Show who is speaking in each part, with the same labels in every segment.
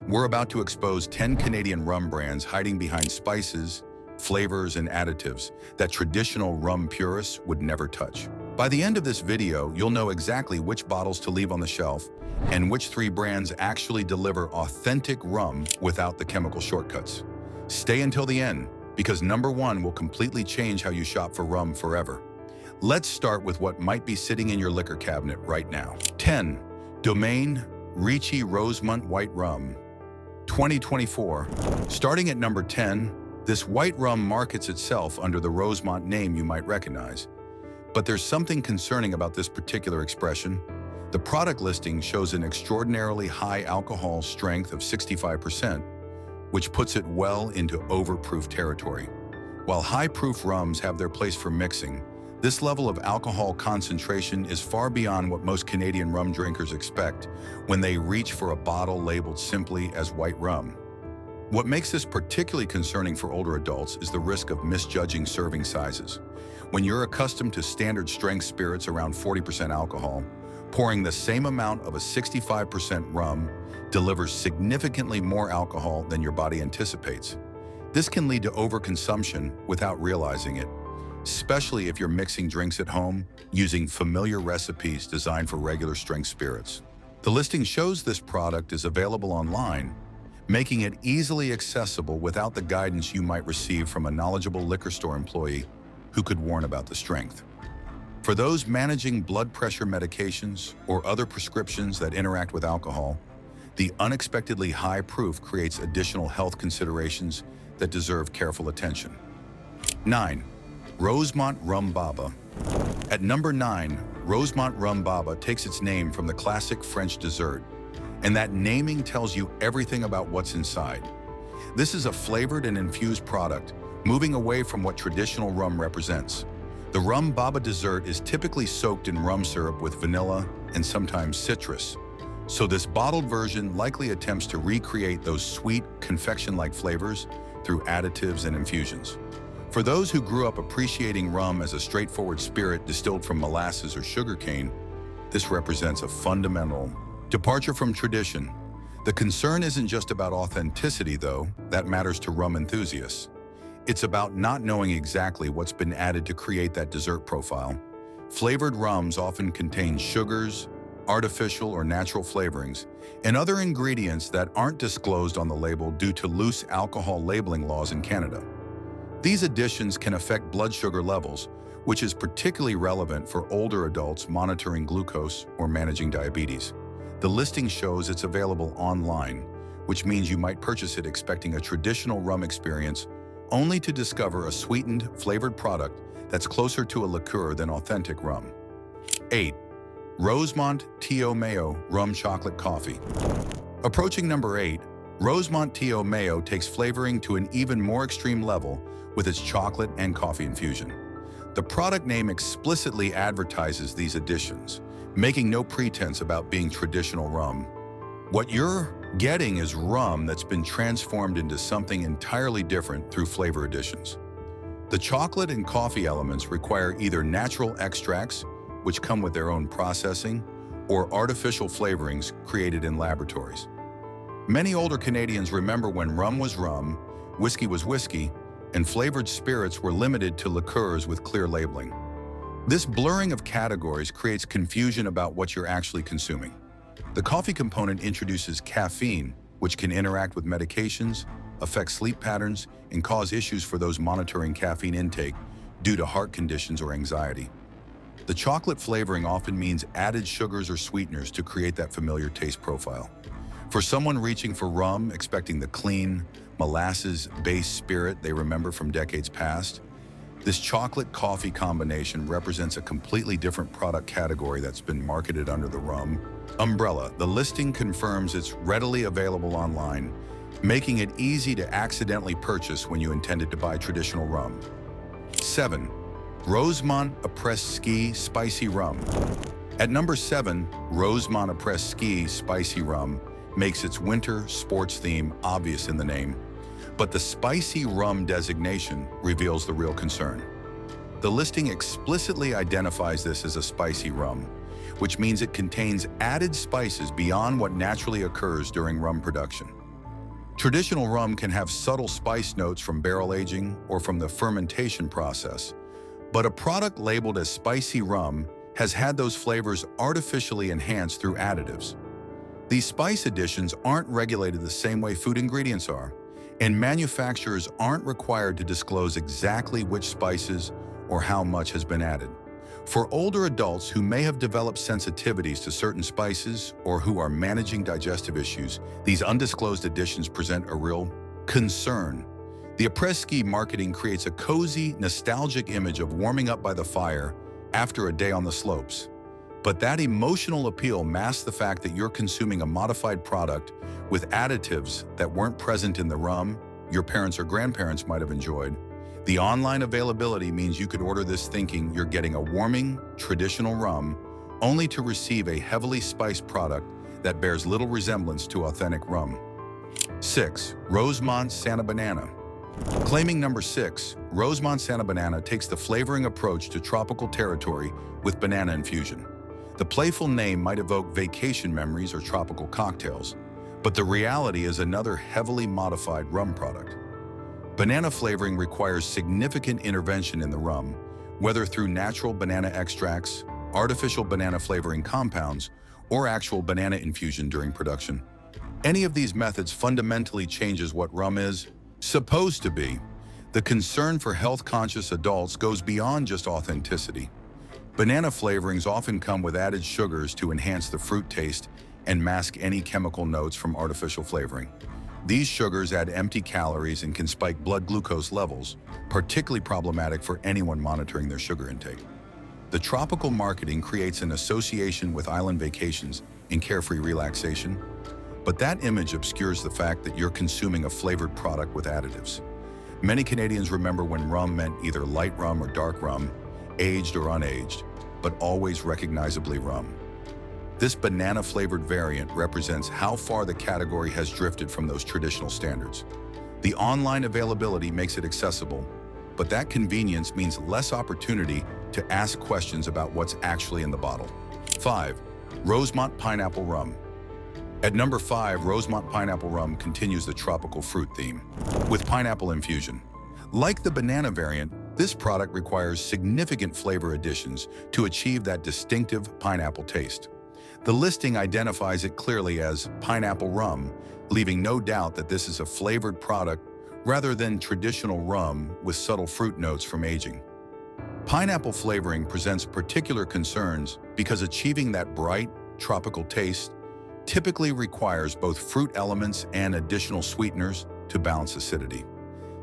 Speaker 1: We're about to expose 10 Canadian rum brands hiding behind spices, flavors, and additives that traditional rum purists would never touch. By the end of this video, you'll know exactly which bottles to leave on the shelf and which 3 brands actually deliver authentic rum without the chemical shortcuts. Stay until the end, because number 1 will completely change how you shop for rum forever. Let's start with what might be sitting in your liquor cabinet right now. 10. Domaine Ricci Rosemont White Rum 2024. Starting at number 10, this white rum markets itself under the Rosemont name you might recognize. But there's something concerning about this particular expression. The product listing shows an extraordinarily high alcohol strength of 65%, which puts it well into overproof territory. While high-proof rums have their place for mixing, this level of alcohol concentration is far beyond what most Canadian rum drinkers expect when they reach for a bottle labeled simply as white rum. What makes this particularly concerning for older adults is the risk of misjudging serving sizes. When you're accustomed to standard strength spirits around 40% alcohol, pouring the same amount of a 65% rum delivers significantly more alcohol than your body anticipates. This can lead to overconsumption without realizing it, especially if you're mixing drinks at home using familiar recipes designed for regular strength spirits. The listing shows this product is available online, making it easily accessible without the guidance you might receive from a knowledgeable liquor store employee who could warn about the strength. For those managing blood pressure medications or other prescriptions that interact with alcohol, the unexpectedly high proof creates additional health considerations that deserve careful attention. 9. Rosemont Rum Baba. At number 9, Rosemont Rum Baba takes its name from the classic French dessert, and that naming tells you everything about what's inside. This is a flavored and infused product, moving away from what traditional rum represents. The Rum Baba dessert is typically soaked in rum syrup with vanilla and sometimes citrus, so this bottled version likely attempts to recreate those sweet, confection-like flavors through additives and infusions. For those who grew up appreciating rum as a straightforward spirit distilled from molasses or sugarcane, this represents a fundamental departure from tradition. The concern isn't just about authenticity, though, that matters to rum enthusiasts. It's about not knowing exactly what's been added to create that dessert profile. Flavored rums often contain sugars, artificial or natural flavorings, and other ingredients that aren't disclosed on the label due to loose alcohol labeling laws in Canada. These additions can affect blood sugar levels, which is particularly relevant for older adults monitoring glucose or managing diabetes. The listing shows it's available online, which means you might purchase it expecting a traditional rum experience, only to discover a sweetened, flavored product that's closer to a liqueur than authentic rum. 8. Rosemont Tio Mayo Rum Chocolate Coffee. Approaching number 8, Rosemont Tio Mayo takes flavoring to an even more extreme level with its chocolate and coffee infusion. The product name explicitly advertises these additions, making no pretense about being traditional rum. What you're getting is rum that's been transformed into something entirely different through flavor additions. The chocolate and coffee elements require either natural extracts, which come with their own processing, or artificial flavorings created in laboratories. Many older Canadians remember when rum was rum, whiskey was whiskey, and flavored spirits were limited to liqueurs with clear labeling. This blurring of categories creates confusion about what you're actually consuming. The coffee component introduces caffeine, which can interact with medications, affect sleep patterns, and cause issues for those monitoring caffeine intake due to heart conditions or anxiety. The chocolate flavoring often means added sugars or sweeteners to create that familiar taste profile. For someone reaching for rum, expecting the clean, molasses-based spirit they remember from decades past, this chocolate-coffee combination represents a completely different product category that's been marketed under the rum umbrella. The listing confirms it's readily available online, making it easy to accidentally purchase when you intended to buy traditional rum. 7. Rosemont Après-Ski Spicy Rum. At number 7, Rosemont Après-Ski Spicy Rum makes its winter sports theme obvious in the name, but the spicy rum designation reveals the real concern. The listing explicitly identifies this as a spicy rum, which means it contains added spices beyond what naturally occurs during rum production. Traditional rum can have subtle spice notes from barrel aging or from the fermentation process, but a product labeled as spicy rum has had those flavors artificially enhanced through additives. These spice additions aren't regulated the same way food ingredients are, and manufacturers aren't required to disclose exactly which spices or how much has been added. For older adults who may have developed sensitivities to certain spices or who are managing digestive issues, these undisclosed additions present a real concern. The après-ski marketing creates a cozy, nostalgic image of warming up by the fire after a day on the slopes. But that emotional appeal masks the fact that you're consuming a modified product with additives that weren't present in the rum your parents or grandparents might have enjoyed. The online availability means you could order this thinking you're getting a warming, traditional rum, only to receive a heavily spiced product that bears little resemblance to authentic rum. 6. Rosemont Santa Banana. Claiming number 6, Rosemont Santa Banana takes the flavoring approach to tropical territory with banana infusion. The playful name might evoke vacation memories or tropical cocktails, but the reality is another heavily modified rum product. Banana flavoring requires significant intervention in the rum, whether through natural banana extracts, artificial banana flavoring compounds, or actual banana infusion during production. Any of these methods fundamentally changes what rum is supposed to be. The concern for health-conscious adults goes beyond just authenticity. Banana flavorings often come with added sugars to enhance the fruit taste and mask any chemical notes from artificial flavoring. These sugars add empty calories and can spike blood glucose levels, particularly problematic for anyone monitoring their sugar intake. The tropical marketing creates an association with island vacations and carefree relaxation, but that image obscures the fact that you're consuming a flavored product with additives. Many Canadians remember when rum meant either light rum or dark rum, aged or unaged, but always recognizably rum. This banana-flavored variant represents how far the category has drifted from those traditional standards. The online availability makes it accessible, but that convenience means less opportunity to ask questions about what's actually in the bottle. 5. Rosemont Pineapple Rum. At number 5, Rosemont Pineapple Rum continues the tropical fruit theme, with pineapple infusion. Like the banana variant, this product requires significant flavor additions to achieve that distinctive pineapple taste. The listing identifies it clearly as pineapple rum, leaving no doubt that this is a flavored product rather than traditional rum with subtle fruit notes from aging. Pineapple flavoring presents particular concerns because achieving that bright, tropical taste typically requires both fruit elements and additional sweeteners to balance acidity.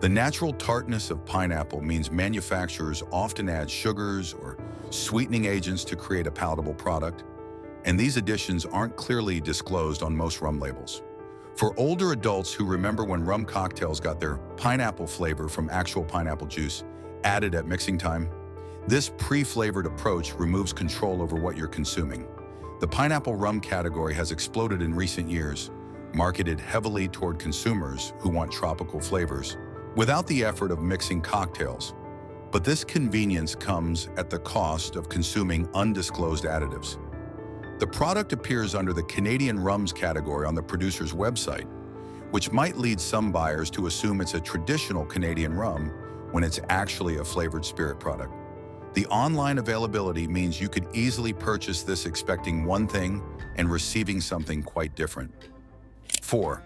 Speaker 1: The natural tartness of pineapple means manufacturers often add sugars or sweetening agents to create a palatable product, and these additions aren't clearly disclosed on most rum labels. For older adults who remember when rum cocktails got their pineapple flavor from actual pineapple juice added at mixing time, this pre-flavored approach removes control over what you're consuming. The pineapple rum category has exploded in recent years, marketed heavily toward consumers who want tropical flavors, without the effort of mixing cocktails. But this convenience comes at the cost of consuming undisclosed additives. The product appears under the Canadian Rums category on the producer's website, which might lead some buyers to assume it's a traditional Canadian rum when it's actually a flavored spirit product. The online availability means you could easily purchase this expecting one thing and receiving something quite different. 4.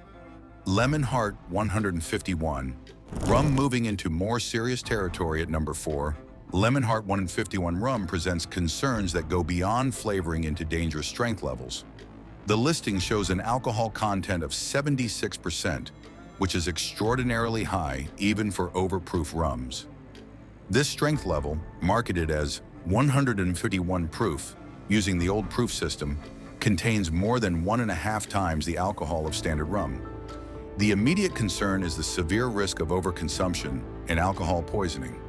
Speaker 1: Lemon Heart 151. Rum moving into more serious territory at number 4. Lemon Heart 151 rum presents concerns that go beyond flavoring into dangerous strength levels. The listing shows an alcohol content of 76%, which is extraordinarily high even for overproof rums. This strength level, marketed as 151 proof using the old proof system, contains more than 1.5 times the alcohol of standard rum. The immediate concern is the severe risk of overconsumption and alcohol poisoning.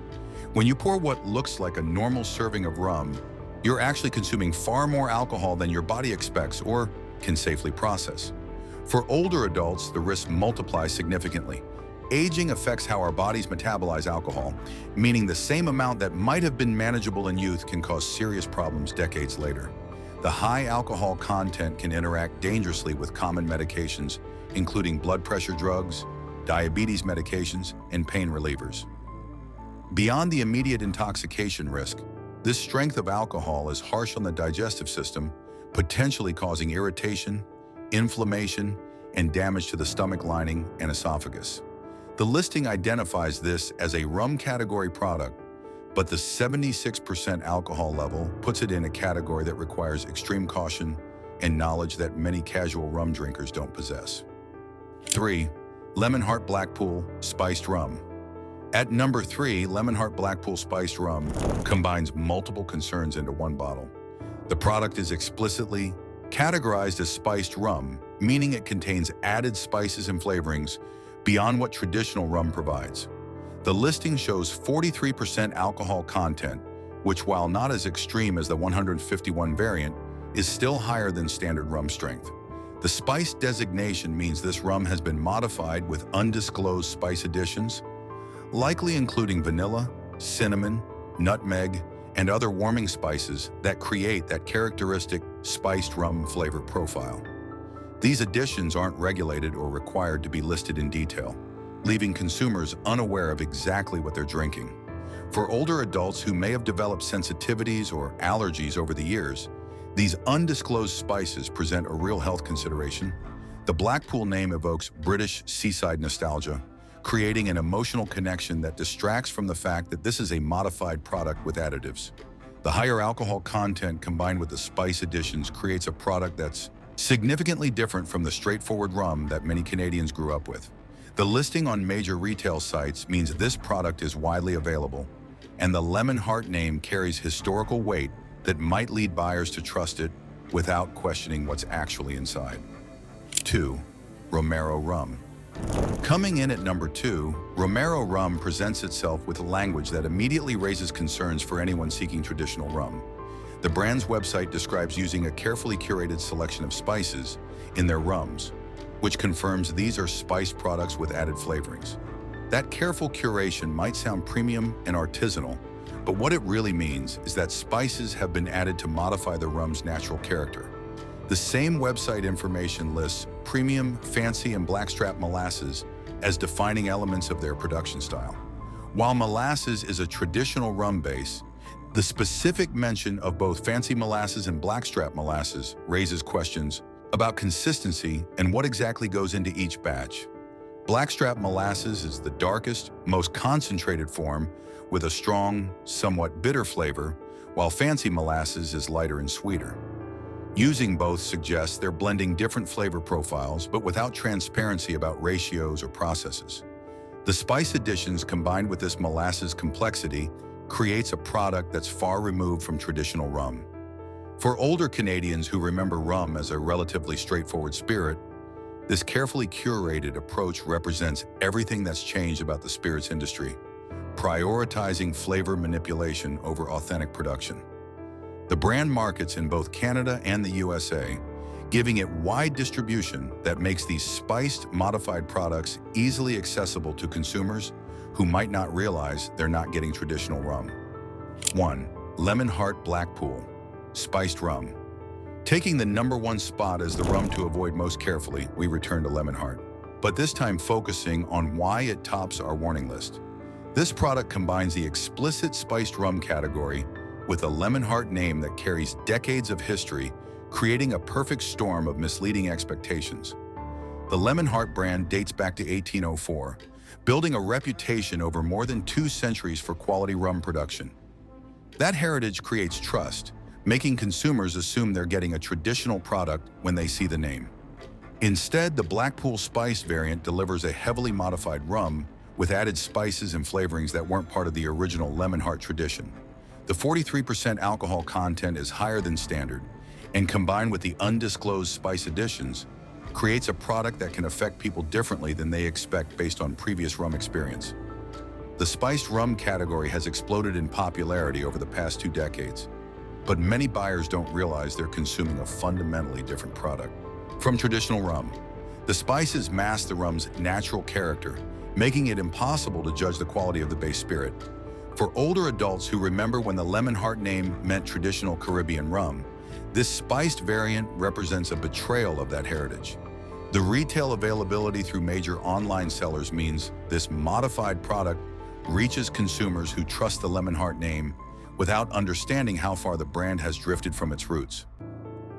Speaker 1: When you pour what looks like a normal serving of rum, you're actually consuming far more alcohol than your body expects or can safely process. For older adults, the risk multiplies significantly. Aging affects how our bodies metabolize alcohol, meaning the same amount that might have been manageable in youth can cause serious problems decades later. The high alcohol content can interact dangerously with common medications including blood pressure drugs, diabetes medications, and pain relievers. Beyond the immediate intoxication risk, this strength of alcohol is harsh on the digestive system, potentially causing irritation, inflammation, and damage to the stomach lining and esophagus. The listing identifies this as a rum category product, but the 76% alcohol level puts it in a category that requires extreme caution and knowledge that many casual rum drinkers don't possess. 3. Lemonheart Blackpool Spiced Rum. At number 3, Lemonheart Blackpool Spiced Rum combines multiple concerns into one bottle. The product is explicitly categorized as spiced rum, meaning it contains added spices and flavorings beyond what traditional rum provides. The listing shows 43% alcohol content, which, while not as extreme as the 151 variant, is still higher than standard rum strength. The spice designation means this rum has been modified with undisclosed spice additions, likely including vanilla, cinnamon, nutmeg, and other warming spices that create that characteristic spiced rum flavor profile. These additions aren't regulated or required to be listed in detail, leaving consumers unaware of exactly what they're drinking. For older adults who may have developed sensitivities or allergies over the years, these undisclosed spices present a real health consideration. The Blackpool name evokes British seaside nostalgia, creating an emotional connection that distracts from the fact that this is a modified product with additives. The higher alcohol content combined with the spice additions creates a product that's significantly different from the straightforward rum that many Canadians grew up with. The listing on major retail sites means this product is widely available, and the Lemonheart name carries historical weight that might lead buyers to trust it without questioning what's actually inside. 2. Romero Rum. Coming in at number 2, Romero Rum presents itself with a language that immediately raises concerns for anyone seeking traditional rum. The brand's website describes using a carefully curated selection of spices in their rums, which confirms these are spiced products with added flavorings. That careful curation might sound premium and artisanal, but what it really means is that spices have been added to modify the rum's natural character. The same website information lists premium, fancy, and blackstrap molasses as defining elements of their production style. While molasses is a traditional rum base, the specific mention of both fancy molasses and blackstrap molasses raises questions about consistency and what exactly goes into each batch. Blackstrap molasses is the darkest, most concentrated form with a strong, somewhat bitter flavor, while fancy molasses is lighter and sweeter. Using both suggests they're blending different flavor profiles, but without transparency about ratios or processes. The spice additions combined with this molasses complexity creates a product that's far removed from traditional rum. For older Canadians who remember rum as a relatively straightforward spirit, this carefully curated approach represents everything that's changed about the spirits industry, prioritizing flavor manipulation over authentic production. The brand markets in both Canada and the USA, giving it wide distribution that makes these spiced, modified products easily accessible to consumers who might not realize they're not getting traditional rum. 1. Lemonheart Blackpool Spiced Rum. Taking the number 1 spot as the rum to avoid most carefully, we return to Lemonheart, but this time focusing on why it tops our warning list. This product combines the explicit spiced rum category with a Lemonheart name that carries decades of history, creating a perfect storm of misleading expectations. The Lemonheart brand dates back to 1804, building a reputation over more than 2 centuries for quality rum production. That heritage creates trust, making consumers assume they're getting a traditional product when they see the name. Instead, the Blackpool Spice variant delivers a heavily modified rum with added spices and flavorings that weren't part of the original Lemonheart tradition. The 43% alcohol content is higher than standard, and combined with the undisclosed spice additions, creates a product that can affect people differently than they expect based on previous rum experience. The spiced rum category has exploded in popularity over the past 2 decades, but many buyers don't realize they're consuming a fundamentally different product. From traditional rum, the spices mask the rum's natural character, making it impossible to judge the quality of the base spirit. For older adults who remember when the Lemonheart name meant traditional Caribbean rum, this spiced variant represents a betrayal of that heritage. The retail availability through major online sellers means this modified product reaches consumers who trust the Lemonheart name without understanding how far the brand has drifted from its roots.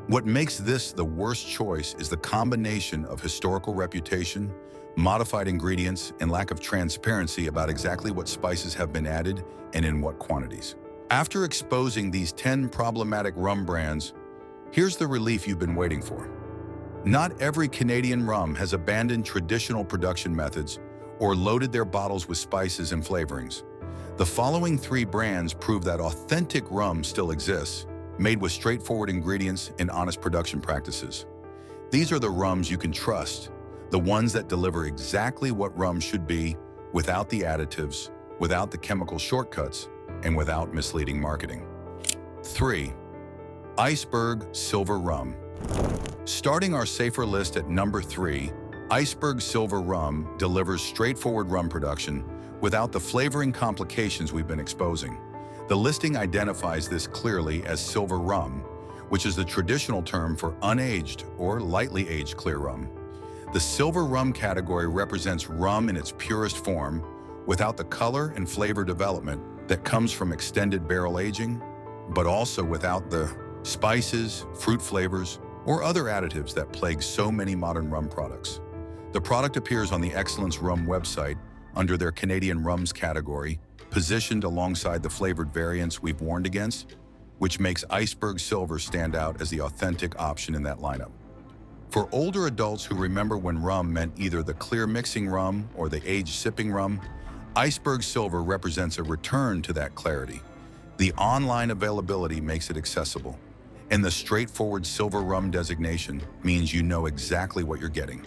Speaker 1: What makes this the worst choice is the combination of historical reputation, modified ingredients, and lack of transparency about exactly what spices have been added and in what quantities. After exposing these 10 problematic rum brands, here's the relief you've been waiting for. Not every Canadian rum has abandoned traditional production methods or loaded their bottles with spices and flavorings. The following 3 brands prove that authentic rum still exists, made with straightforward ingredients and honest production practices. These are the rums you can trust, the ones that deliver exactly what rum should be, without the additives, without the chemical shortcuts, and without misleading marketing. 3. Iceberg Silver Rum. Starting our safer list at number 3, Iceberg Silver Rum delivers straightforward rum production without the flavoring complications we've been exposing. The listing identifies this clearly as silver rum, which is the traditional term for unaged or lightly aged clear rum. The silver rum category represents rum in its purest form, without the color and flavor development that comes from extended barrel aging, but also without the spices, fruit flavors, or other additives that plague so many modern rum products. The product appears on the Excellence Rum website under their Canadian Rums category, positioned alongside the flavored variants we've warned against, which makes Iceberg Silver stand out as the authentic option in that lineup. For older adults who remember when rum meant either the clear mixing rum or the aged sipping rum, Iceberg Silver represents a return to that clarity. The online availability makes it accessible, and the straightforward silver rum designation means you know exactly what you're getting.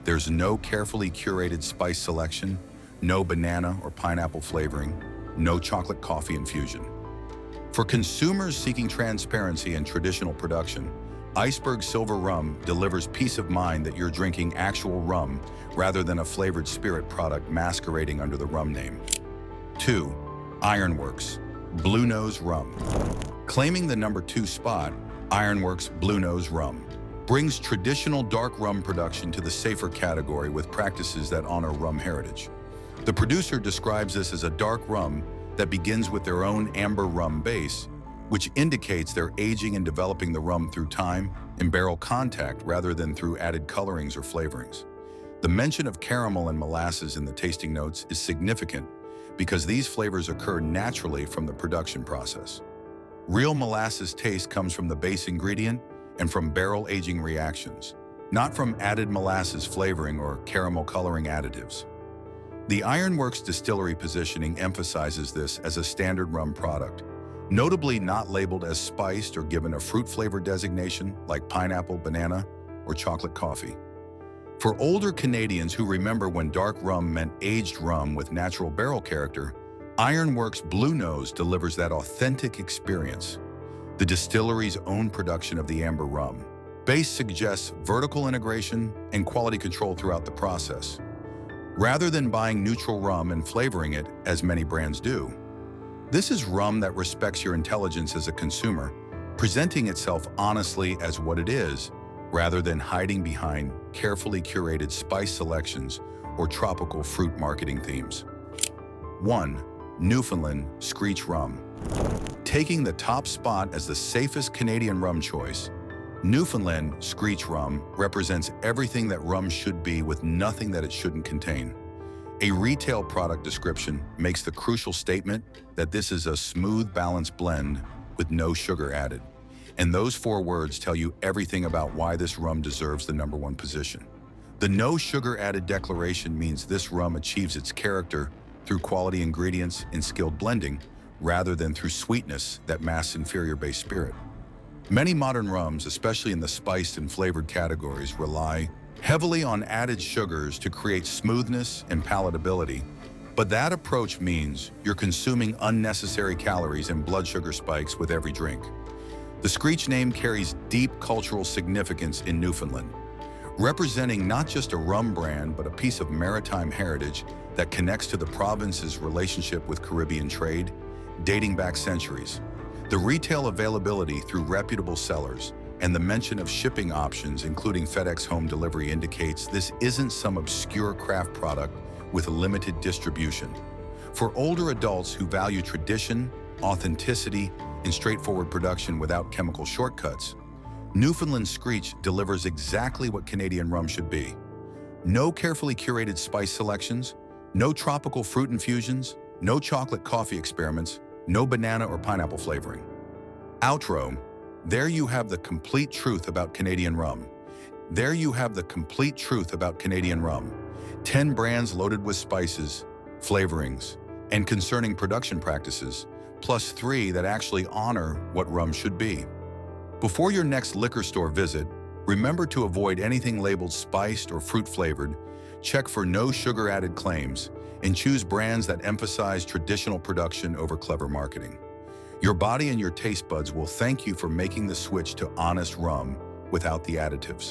Speaker 1: There's no carefully curated spice selection, no banana or pineapple flavoring, no chocolate coffee infusion. For consumers seeking transparency and traditional production, Iceberg Silver Rum delivers peace of mind that you're drinking actual rum rather than a flavored spirit product masquerading under the rum name. 2. Ironworks Blue Nose Rum. Claiming the number 2 spot, Ironworks Blue Nose Rum brings traditional dark rum production to the safer category with practices that honor rum heritage. The producer describes this as a dark rum that begins with their own amber rum base, which indicates they're aging and developing the rum through time and barrel contact rather than through added colorings or flavorings. The mention of caramel and molasses in the tasting notes is significant because these flavors occur naturally from the production process. Real molasses taste comes from the base ingredient and from barrel aging reactions, not from added molasses flavoring or caramel coloring additives. The Ironworks distillery positioning emphasizes this as a standard rum product, notably not labeled as spiced or given a fruit flavor designation like pineapple, banana, or chocolate coffee. For older Canadians who remember when dark rum meant aged rum with natural barrel character, Ironworks Blue Nose delivers that authentic experience. The distillery's own production of the amber rum base suggests vertical integration and quality control throughout the process, rather than buying neutral rum and flavoring it as many brands do. This is rum that respects your intelligence as a consumer, presenting itself honestly as what it is, rather than hiding behind carefully curated spice selections or tropical fruit marketing themes. 1. Newfoundland Screech Rum. Taking the top spot as the safest Canadian rum choice, Newfoundland Screech Rum represents everything that rum should be with nothing that it shouldn't contain. A retail product description makes the crucial statement that this is a smooth, balanced blend with no sugar added. And those 4 words tell you everything about why this rum deserves the number 1 position. The no sugar added declaration means this rum achieves its character through quality ingredients and skilled blending, rather than through sweetness that masks inferior base spirit. Many modern rums, especially in the spiced and flavored categories, rely heavily on added sugars to create smoothness and palatability, but that approach means you're consuming unnecessary calories and blood sugar spikes with every drink. The Screech name carries deep cultural significance in Newfoundland, representing not just a rum brand, but a piece of maritime heritage that connects to the province's relationship with Caribbean trade, dating back centuries. The retail availability through reputable sellers And the mention of shipping options, including FedEx home delivery, indicates this isn't some obscure craft product with a limited distribution. For older adults who value tradition, authenticity, and straightforward production without chemical shortcuts, Newfoundland Screech delivers exactly what Canadian rum should be. No carefully curated spice selections, no tropical fruit infusions, no chocolate coffee experiments, no banana or pineapple flavoring. Outro. There you have the complete truth about Canadian rum. There you have the complete truth about Canadian rum. 10 brands loaded with spices, flavorings, and concerning production practices, plus 3 that actually honor what rum should be. Before your next liquor store visit, remember to avoid anything labeled spiced or fruit-flavored, check for no sugar-added claims, and choose brands that emphasize traditional production over clever marketing. Your body and your taste buds will thank you for making the switch to honest rum without the additives.